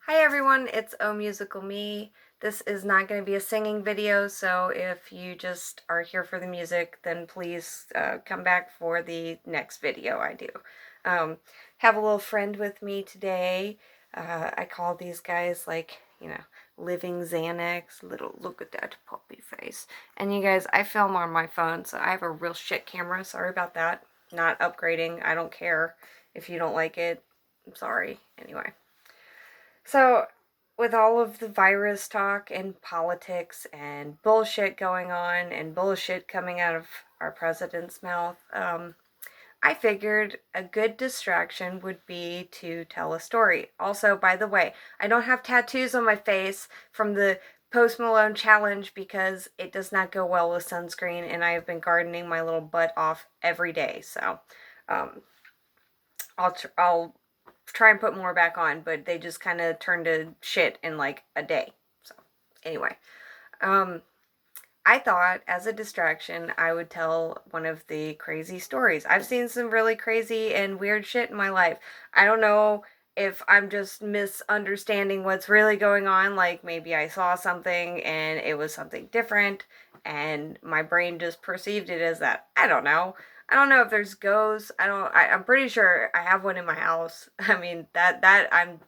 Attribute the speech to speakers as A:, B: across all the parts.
A: Hi everyone, it's O Musical Me. This is not going to be a singing video, so if you just are here for the music, then please come back for the next video I do. Have a little friend with me today. I call these guys living Xanax. Look at that puppy face. And you guys, I film on my phone, so I have a real shit camera. Sorry about that. Not upgrading. I don't care if you don't like it. I'm sorry. Anyway. So, with all of the virus talk and politics and bullshit going on and bullshit coming out of our president's mouth, I figured a good distraction would be to tell a story. Also, by the way, I don't have tattoos on my face from the Post Malone challenge because it does not go well with sunscreen, and I have been gardening my little butt off every day. So, um, I'll try and put more back on, but they just kind of turned to shit in like a day. So, anyway, um, I thought as a distraction, I would tell one of the crazy stories. I've seen some really crazy and weird shit in my life. I don't know if I'm just misunderstanding what's really going on. Like maybe I saw something and it was something different, and my brain just perceived it as that. I don't know. I don't know if there's ghosts. I'm pretty sure I have one in my house. I mean, that I'm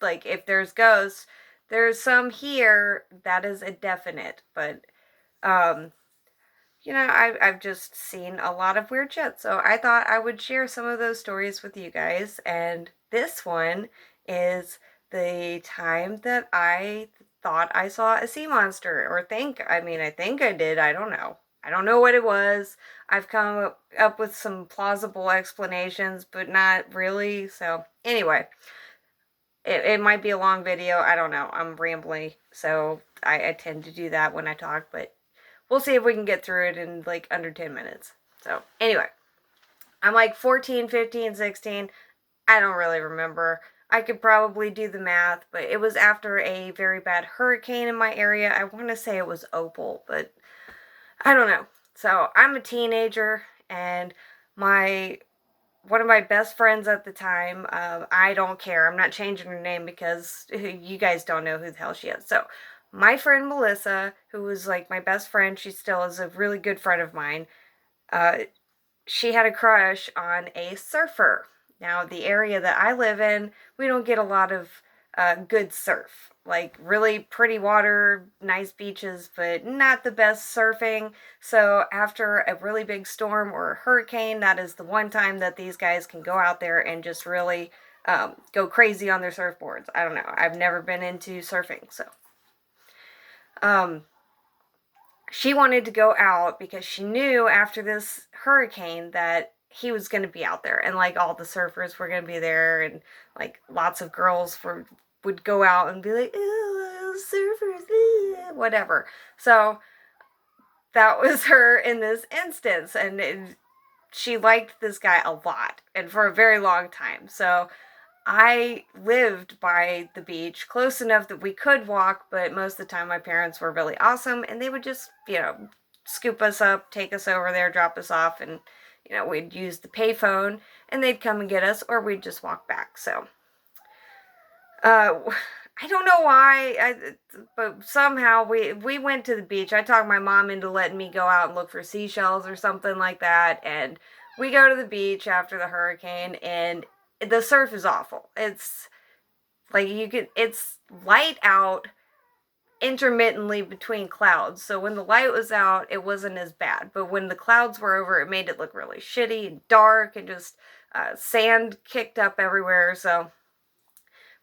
A: like, if there's ghosts, there's some here. That is a definite. But, um, I've just seen a lot of weird shit. So I thought I would share some of those stories with you guys. And this one is the time that I thought I saw a sea monster. I think I did. I don't know. I don't know what it was. I've come up with some plausible explanations, but not really. So, anyway, it might be a long video. I don't know. I'm rambling. So, I tend to do that when I talk, but we'll see if we can get through it in like under 10 minutes. So, anyway, I'm like 14, 15, 16. I don't really remember. I could probably do the math, but it was after a very bad hurricane in my area. I want to say it was Opal, but I don't know. So, I'm a teenager, and my one of my best friends at the time, I don't care. I'm not changing her name because you guys don't know who the hell she is. So, my friend Melissa, who was like my best friend, she still is a really good friend of mine. Uh, she had a crush on a surfer. Now, the area that I live in, we don't get a lot of good surf. Like, really pretty water, nice beaches, but not the best surfing. So, after a really big storm or a hurricane, that is the one time that these guys can go out there and just really go crazy on their surfboards. I don't know. I've never been into surfing, so. Um, she wanted to go out because she knew after this hurricane that he was going to be out there, and like all the surfers were going to be there, and like lots of girls would go out and be like, "Ooh, surfers," whatever. So that was her in this instance, and she liked this guy a lot and for a very long time. So I lived by the beach, close enough that we could walk, but most of the time my parents were really awesome, and they would just, scoop us up, take us over there, drop us off, and, we'd use the payphone, and they'd come and get us, or we'd just walk back. So, uh, I don't know why, but somehow we went to the beach. I talked my mom into letting me go out and look for seashells or something like that, and we go to the beach after the hurricane, and the surf is awful. It's like it's light out intermittently between clouds. So when the light was out, it wasn't as bad. But when the clouds were over, it made it look really shitty and dark, and just sand kicked up everywhere. So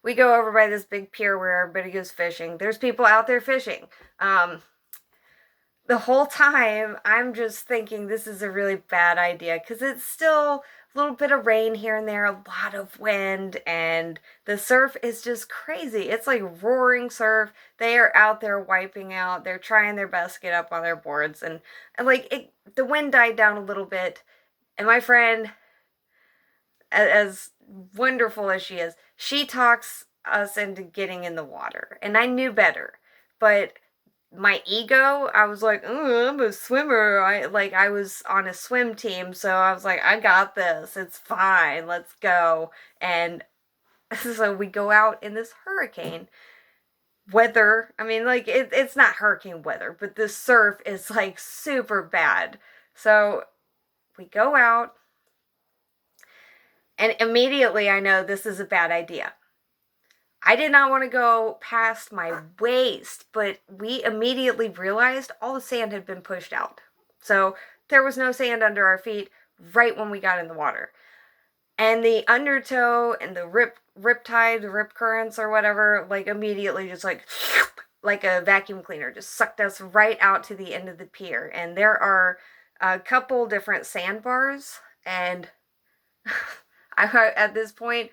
A: we go over by this big pier where everybody goes fishing. There's people out there fishing. The whole time I'm just thinking this is a really bad idea because it's still a little bit of rain here and there, a lot of wind, and the surf is just crazy. It's like roaring surf. They are out there wiping out. They're trying their best to get up on their boards, and like the wind died down a little bit, and my friend, as wonderful as she is, she talks us into getting in the water, and I knew better, but my ego, I was like, oh, I'm a swimmer. I was on a swim team, so I was like, I got this. It's fine. Let's go. And So we go out in this hurricane weather. I mean, like, it's not hurricane weather, but the surf is like super bad. So we go out, and immediately I know this is a bad idea. I did not want to go past my waist, but we immediately realized all the sand had been pushed out. So there was no sand under our feet right when we got in the water. And the undertow and the rip tide, the rip currents or whatever, like immediately just like a vacuum cleaner, just sucked us right out to the end of the pier. And there are a couple different sandbars, and at this point,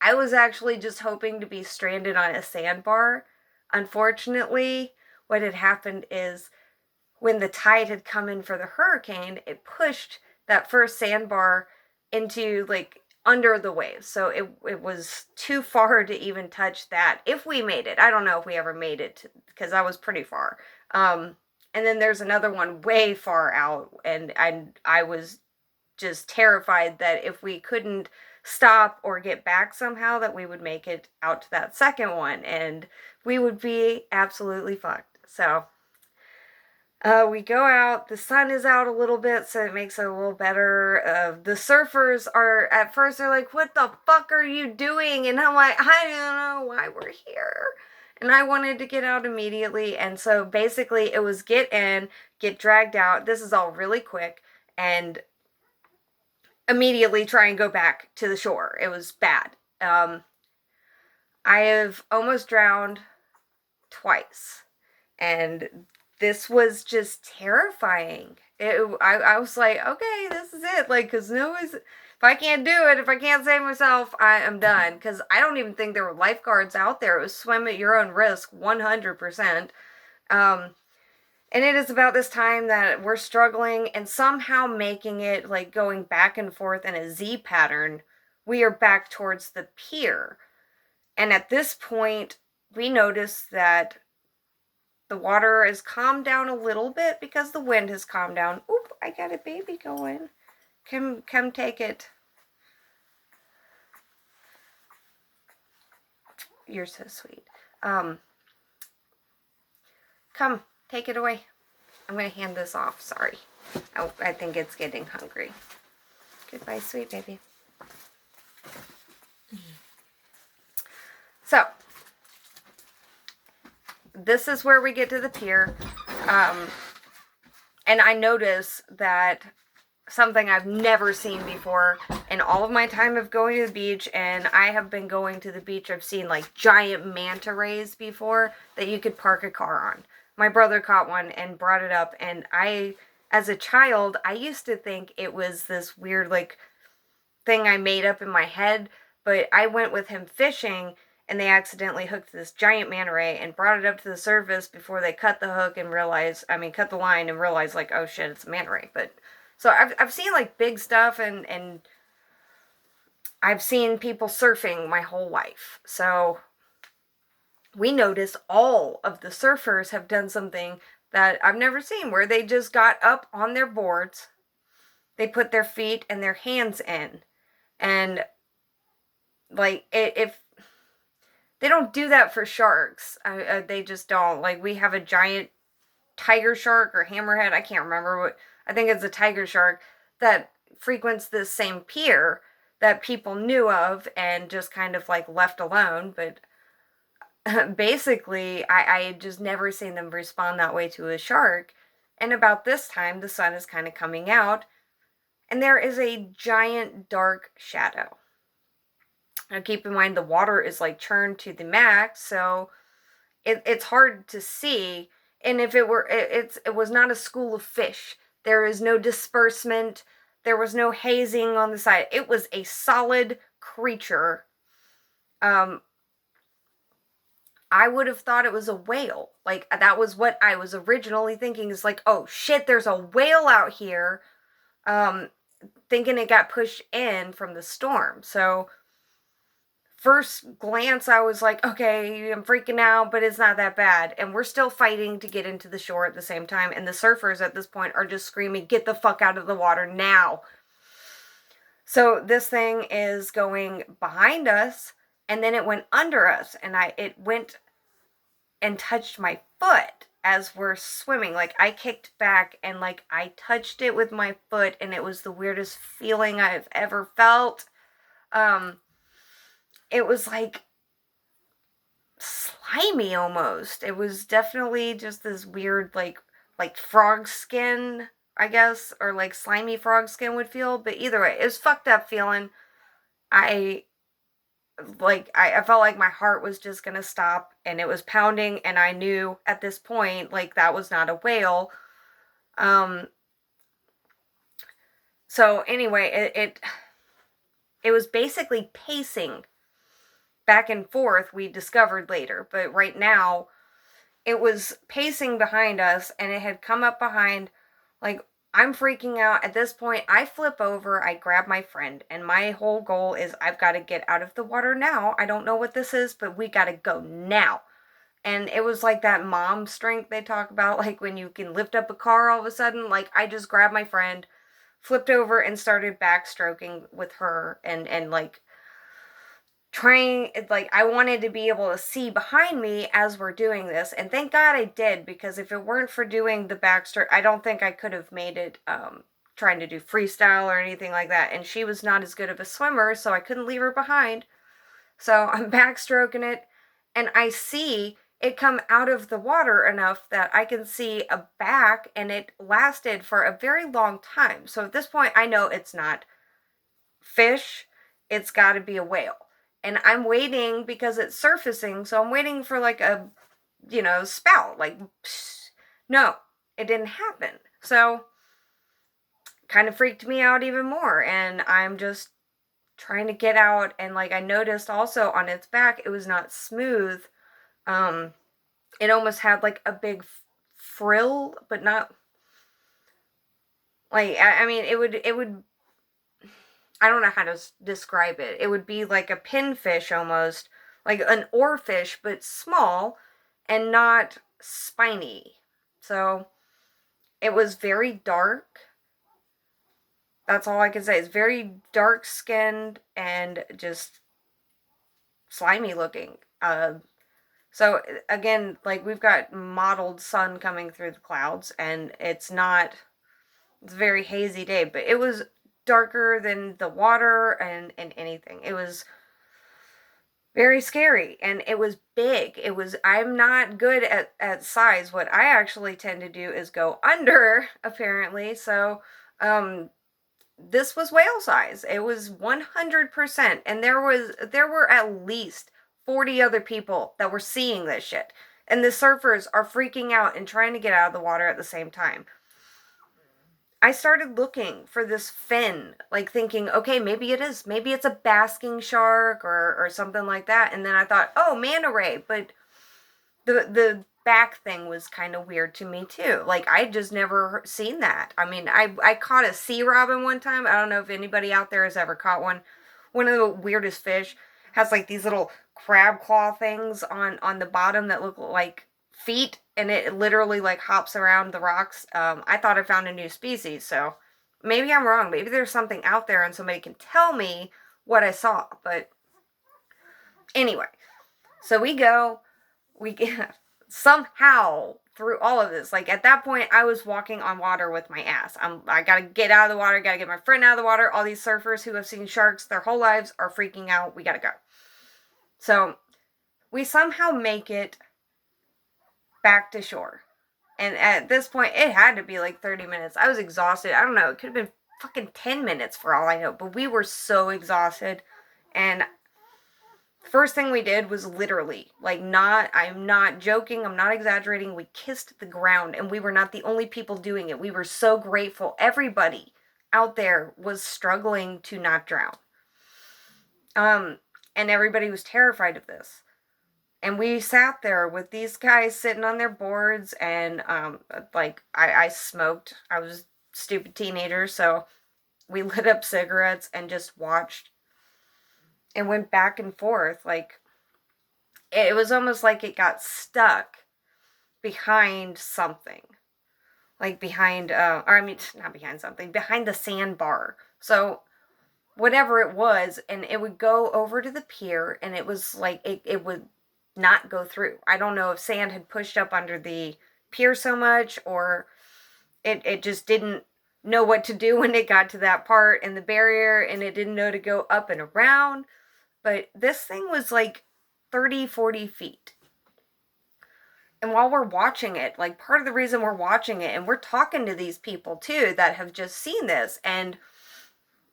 A: I was actually just hoping to be stranded on a sandbar. Unfortunately, what had happened is when the tide had come in for the hurricane, it pushed that first sandbar into like under the waves. So it was too far to even touch that. If we made it, I don't know if we ever made it because I was pretty far. And then there's another one way far out, and I was just terrified that if we couldn't stop or get back somehow, that we would make it out to that second one and we would be absolutely fucked. So we go out, the sun is out a little bit, so it makes it a little better. The surfers are, at first, they're like, what the fuck are you doing? And I'm like, I don't know why we're here. And I wanted to get out immediately, and so basically it was get in, get dragged out. This is all really quick, and immediately try and go back to the shore. It was bad. I have almost drowned twice, and this was just terrifying. I was like, okay, this is it. Like, because if I can't do it, if I can't save myself, I am done. Because I don't even think there were lifeguards out there. It was swim at your own risk, 100%. And it is about this time that we're struggling and somehow making it, like, going back and forth in a Z pattern. We are back towards the pier. And at this point, we notice that the water has calmed down a little bit because the wind has calmed down. Oop, I got a baby going. Come take it. You're so sweet. Come, take it away. I'm going to hand this off. Sorry. I think it's getting hungry. Goodbye, sweet baby. So, this is where we get to the pier. And I notice that something I've never seen before in all of my time of going to the beach, and I have been going to the beach, I've seen like giant manta rays before that you could park a car on. My brother caught one and brought it up, and as a child, I used to think it was this weird, like, thing I made up in my head, but I went with him fishing, and they accidentally hooked this giant manta ray and brought it up to the surface before they cut the hook and cut the line and realized, like, oh shit, it's a manta ray. But, so I've seen, like, big stuff, and I've seen people surfing my whole life, so we notice all of the surfers have done something that I've never seen, where they just got up on their boards, they put their feet and their hands in, and, like, if they don't do that for sharks, they just don't. Like, we have a giant tiger shark or hammerhead, I can't remember I think it's a tiger shark that frequents this same pier that people knew of and just kind of, like, left alone, but basically, I had just never seen them respond that way to a shark. And about this time, the sun is kind of coming out, and there is a giant dark shadow. Now, keep in mind, the water is, like, churned to the max, so it's hard to see. And if it was not a school of fish. There is no disbursement. There was no hazing on the side. It was a solid creature. I would have thought it was a whale. Like, that was what I was originally thinking, is like, oh shit, there's a whale out here. Thinking it got pushed in from the storm. So, first glance, I was like, okay, I'm freaking out, but it's not that bad. And we're still fighting to get into the shore at the same time. And the surfers at this point are just screaming, get the fuck out of the water now. So, this thing is going behind us. and then it went under us, and it went and touched my foot as we're swimming. Like, I kicked back and like I touched it with my foot, and it was the weirdest feeling I've ever felt. It was like slimy almost. It was definitely just this weird like frog skin, I guess, or like slimy frog skin would feel. But either way, it was fucked up feeling. I I felt like my heart was just gonna stop, and it was pounding, and I knew at this point like that was not a whale. Um so anyway, it was basically pacing back and forth, we discovered later, but right now it was pacing behind us, and it had come up behind. Like, I'm freaking out at this point. I flip over, I grab my friend, and my whole goal is I've got to get out of the water now. I don't know what this is, but we got to go now. And it was like that mom strength they talk about, like when you can lift up a car all of a sudden. Like, I just grabbed my friend, flipped over, and started backstroking with her, and like trying, like, I wanted to be able to see behind me as we're doing this, and thank God I did, because if it weren't for doing the backstroke, I don't think I could have made it trying to do freestyle or anything like that. And she was not as good of a swimmer, so I couldn't leave her behind. So I'm backstroking it, and I see it come out of the water enough that I can see a back, and it lasted for a very long time. So at this point I know it's not fish, it's got to be a whale. And I'm waiting because it's surfacing, so I'm waiting for like a, spout, like, psh. No, it didn't happen. So kind of freaked me out even more, and I'm just trying to get out. And like, I noticed also on its back it was not smooth. It almost had like a big frill, but not like, I mean, it would I don't know how to describe it. It would be like a pinfish almost, like an oarfish, but small and not spiny. So it was very dark. That's all I can say. It's very dark skinned and just slimy looking. So again, like, we've got mottled sun coming through the clouds, and it's a very hazy day, but it was darker than the water and anything. It was very scary, and it was big. I'm not good at size. What I actually tend to do is go under, apparently. So this was whale size. It was 100%, and there were at least 40 other people that were seeing this shit, and the surfers are freaking out and trying to get out of the water at the same time. I started looking for this fin, like thinking, okay, maybe it is. Maybe it's a basking shark or something like that. And then I thought, oh, manta ray. But the back thing was kind of weird to me too. Like, I just never seen that. I mean, I caught a sea robin one time. I don't know if anybody out there has ever caught one. One of the weirdest fish has like these little crab claw things on the bottom that look like feet, and it literally like hops around the rocks. I thought I found a new species, so maybe I'm wrong. Maybe there's something out there and somebody can tell me what I saw. But anyway, so we get somehow through all of this. Like, at that point, I was walking on water with my ass. I gotta get out of the water, gotta get my friend out of the water. All these surfers who have seen sharks their whole lives are freaking out. We gotta go. So we somehow make it back to shore. And at this point, it had to be like 30 minutes. I was exhausted. I don't know. It could have been fucking 10 minutes for all I know. But we were so exhausted. And first thing we did was literally, like, I'm not joking. I'm not exaggerating. We kissed the ground. And we were not the only people doing it. We were so grateful. Everybody out there was struggling to not drown. And everybody was terrified of this. And we sat there with these guys sitting on their boards, and like, I smoked. I was a stupid teenager, so we lit up cigarettes and just watched and went back and forth. Like, it was almost like it got stuck behind something. Like behind, or I mean, not behind something, behind the sandbar. So whatever it was, and it would go over to the pier, and it was like it would not go through. I don't know if sand had pushed up under the pier so much, or it just didn't know what to do when it got to that part in the barrier, and it didn't know to go up and around. But this thing was like 30, 40 feet. And while we're watching it, like, part of the reason we're watching it, and we're talking to these people too that have just seen this, and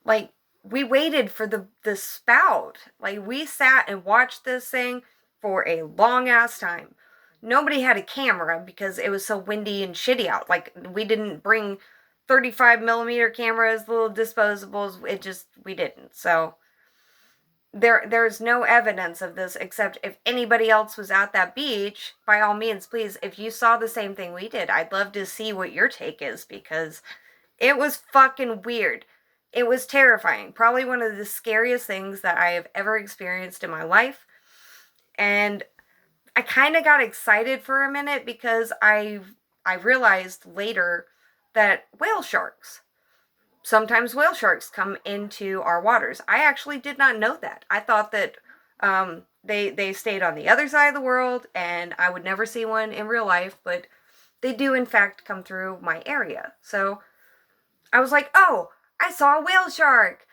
A: like, we waited for the spout. Like, we sat and watched this thing for a long ass time. Nobody had a camera because it was so windy and shitty out. Like, we didn't bring 35 millimeter cameras, little disposables. We didn't. So there's no evidence of this, except if anybody else was at that beach, by all means, please, if you saw the same thing we did, I'd love to see what your take is, because it was fucking weird. It was terrifying. Probably one of the scariest things that I have ever experienced in my life. And I kind of got excited for a minute because I realized later that sometimes whale sharks come into our waters. I actually did not know that. I thought that they stayed on the other side of the world and I would never see one in real life, but they do in fact come through my area. So I was like, oh, I saw a whale shark.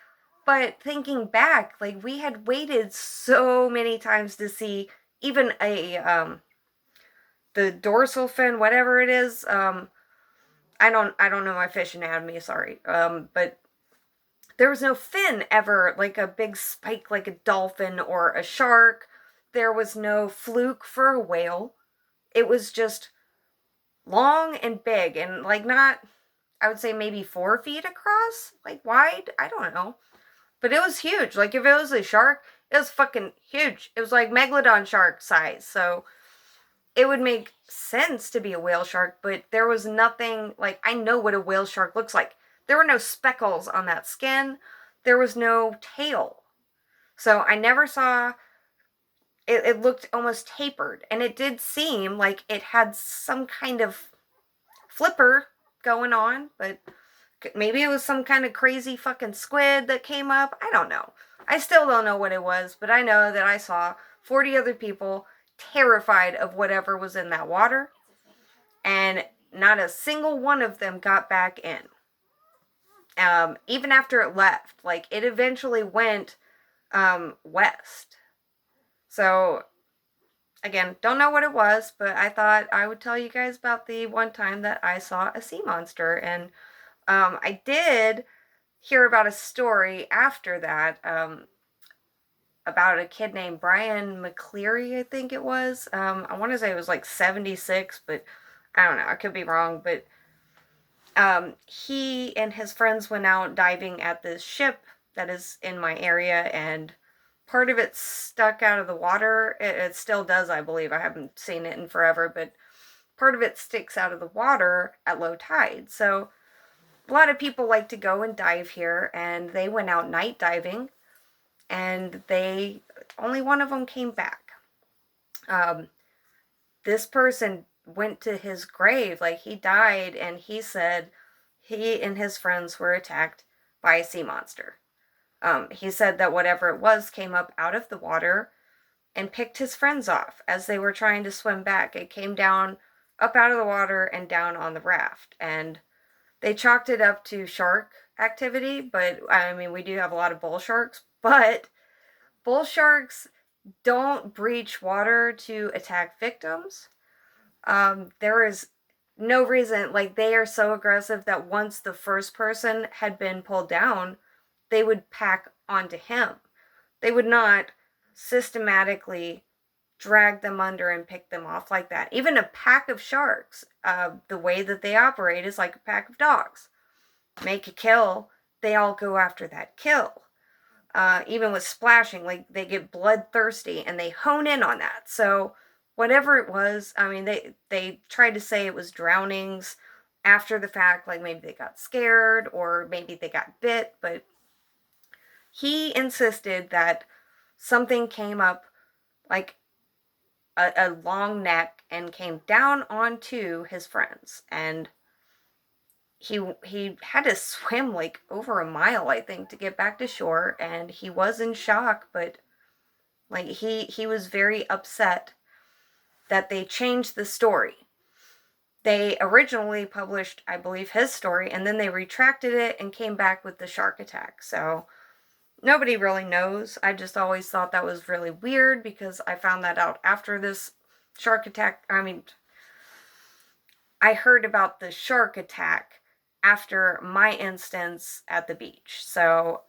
A: But thinking back, like, we had waited so many times to see even the dorsal fin, whatever it is. I don't know my fish anatomy, sorry. But there was no fin ever, like a big spike like a dolphin or a shark. There was no fluke for a whale. It was just long and big, and like, not, I would say maybe 4 feet across, like wide. I don't know. But it was huge. Like, if it was a shark, it was fucking huge. It was like megalodon shark size. So it would make sense to be a whale shark, but there was nothing, like, I know what a whale shark looks like. There were no speckles on that skin. There was no tail. So I never saw, it looked almost tapered. And it did seem like it had some kind of flipper going on, but maybe it was some kind of crazy fucking squid that came up. I don't know. I still don't know what it was, but I know that I saw 40 other people terrified of whatever was in that water, and not a single one of them got back in. Even after it left, like, it eventually went west. So again, don't know what it was, but I thought I would tell you guys about the one time that I saw a sea monster. And I did hear about a story after that, about a kid named Brian McCleary, I think it was. I want to say it was like 76, but I don't know, I could be wrong. But he and his friends went out diving at this ship that is in my area, and part of it stuck out of the water. It still does, I believe. I haven't seen it in forever, but part of it sticks out of the water at low tide. So a lot of people like to go and dive here, and they went out night diving, and only one of them came back. This person went to his grave, like, he died, and he said he and his friends were attacked by a sea monster. He said that whatever it was came up out of the water and picked his friends off as they were trying to swim back. It came down, up out of the water and down on the raft. And they chalked it up to shark activity, but I mean, we do have a lot of bull sharks, but bull sharks don't breach water to attack victims. There is no reason, like, they are so aggressive that once the first person had been pulled down, they would pack onto him. They would not systematically drag them under and pick them off like that. Even a pack of sharks, the way that they operate is like a pack of dogs. Make a kill, they all go after that kill. Even with splashing, like, they get bloodthirsty and they hone in on that. So whatever it was, I mean, they tried to say it was drownings after the fact, like maybe they got scared or maybe they got bit, but he insisted that something came up like a long neck and came down onto his friends. And he had to swim like over a mile, I think, to get back to shore, and he was in shock, but like he was very upset that they changed the story. They originally published, I believe, his story, and then they retracted it and came back with the shark attack. So nobody really knows. I just always thought that was really weird because I found that out after this shark attack. I mean, I heard about the shark attack after my instance at the beach. So,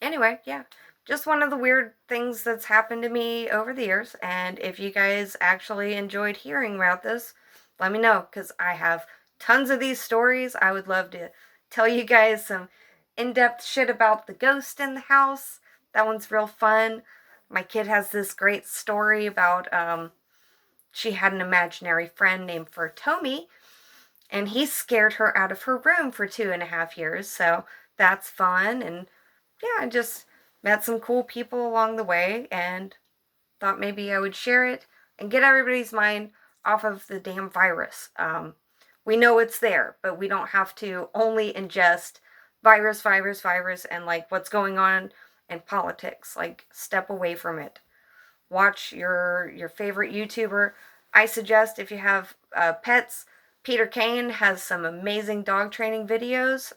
A: anyway, yeah. Just one of the weird things that's happened to me over the years. And if you guys actually enjoyed hearing about this, let me know, because I have tons of these stories. I would love to tell you guys some in-depth shit about the ghost in the house. That one's real fun. My kid has this great story about she had an imaginary friend named Furtomi, and he scared her out of her room for 2.5 years. So that's fun. And yeah, I just met some cool people along the way and thought maybe I would share it and get everybody's mind off of the damn virus. We know it's there, but we don't have to only ingest virus, and like what's going on in politics. Like, step away from it. Watch your favorite YouTuber. I suggest, if you have pets, Peter Kane has some amazing dog training videos.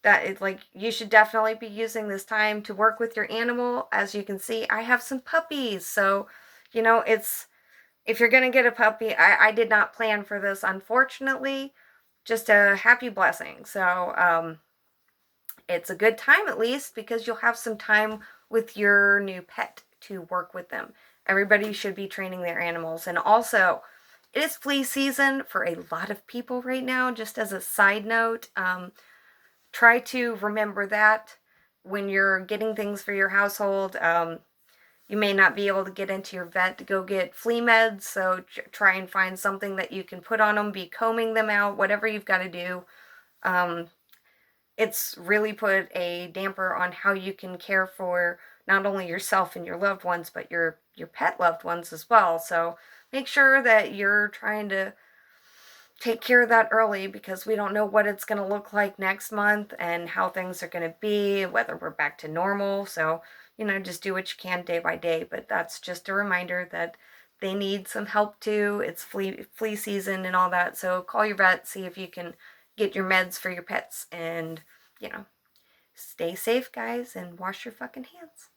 A: That is, like, you should definitely be using this time to work with your animal. As you can see, I have some puppies, so it's, if you're gonna get a puppy, I did not plan for this, unfortunately. Just a happy blessing. So it's a good time, at least, because you'll have some time with your new pet to work with them. Everybody should be training their animals. And also, it is flea season for a lot of people right now. Just as a side note, try to remember that when you're getting things for your household. You may not be able to get into your vet to go get flea meds, so try and find something that you can put on them, be combing them out, whatever you've got to do. It's really put a damper on how you can care for not only yourself and your loved ones, but your pet loved ones as well. So make sure that you're trying to take care of that early, because we don't know what it's going to look like next month and how things are going to be, whether we're back to normal. So, just do what you can day by day. But that's just a reminder that they need some help too. It's flea season and all that. So call your vet, see if you can get your meds for your pets, and, stay safe, guys, and wash your fucking hands.